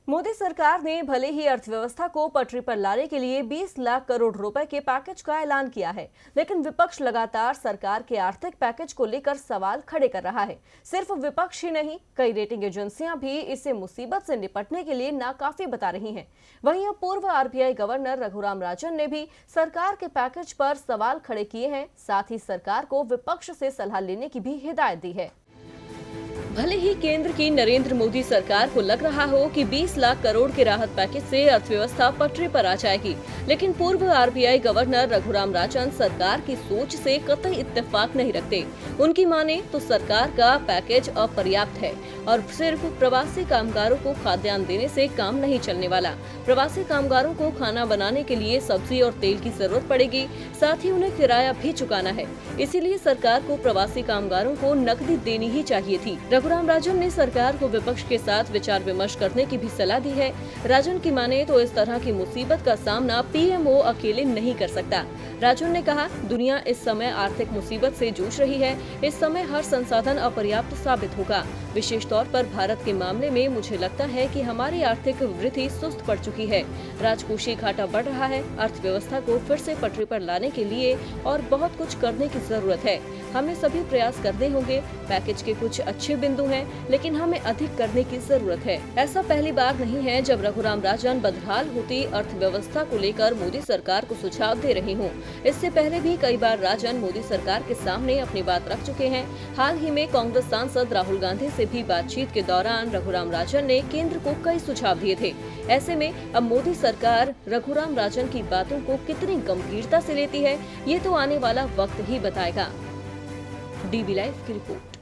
मोदी सरकार ने भले ही अर्थव्यवस्था को पटरी पर लाने के लिए 20 लाख करोड़ रुपए के पैकेज का ऐलान किया है, लेकिन विपक्ष लगातार सरकार के आर्थिक पैकेज को लेकर सवाल खड़े कर रहा है। सिर्फ विपक्ष ही नहीं, कई रेटिंग एजेंसियां भी इसे मुसीबत से निपटने के लिए नाकाफी बता रही हैं। वहीं अब पूर्व आरबीआई गवर्नर रघुराम राजन ने भी सरकार के पैकेज पर सवाल खड़े किए हैं। साथ ही सरकार को विपक्ष से सलाह लेने की भी हिदायत दी है। भले ही केंद्र की नरेंद्र मोदी सरकार को लग रहा हो कि 20 लाख करोड़ के राहत पैकेज से अर्थव्यवस्था पटरी पर आ जाएगी, लेकिन पूर्व आरबीआई गवर्नर रघुराम राजन सरकार की सोच से कतई इत्तेफाक नहीं रखते। उनकी माने तो सरकार का पैकेज अपर्याप्त है और सिर्फ प्रवासी कामगारों को खाद्यान्न देने से काम नहीं चलने वाला। प्रवासी कामगारों को खाना बनाने के लिए सब्जी और तेल की जरूरत पड़ेगी, साथ ही उन्हें किराया भी चुकाना है। इसीलिए सरकार को प्रवासी कामगारों को नकदी देनी ही चाहिए थी। रघुराम राजन ने सरकार को विपक्ष के साथ विचार विमर्श करने की भी सलाह दी है। राजन की माने तो इस तरह की मुसीबत का सामना पीएमओ अकेले नहीं कर सकता। राजन ने कहा, दुनिया इस समय आर्थिक मुसीबत से जूझ रही है। इस समय हर संसाधन अपर्याप्त साबित होगा। विशेष तौर पर भारत के मामले में मुझे लगता है कि हमारी आर्थिक वृद्धि सुस्त पड़ चुकी है। राजकोषीय घाटा बढ़ रहा है। अर्थव्यवस्था को फिर से पटरी पर लाने के लिए और बहुत कुछ करने की जरूरत है। हमें सभी प्रयास करने होंगे। पैकेज के कुछ अच्छे बिंदु हैं, लेकिन हमें अधिक करने की जरूरत है। ऐसा पहली बार नहीं है जब रघुराम राजन बदहाल होती अर्थव्यवस्था को लेकर मोदी सरकार को सुझाव दे रहे हों। इससे पहले भी कई बार राजन मोदी सरकार के सामने अपनी बात रख चुके हैं। हाल ही में कांग्रेस सांसद राहुल गांधी से भी बातचीत के दौरान रघुराम राजन ने केंद्र को कई सुझाव दिए थे। ऐसे में अब मोदी सरकार रघुराम राजन की बातों को कितनी गंभीरता से लेती है, ये तो आने वाला वक्त ही बताएगा। डीबी लाइव की रिपोर्ट।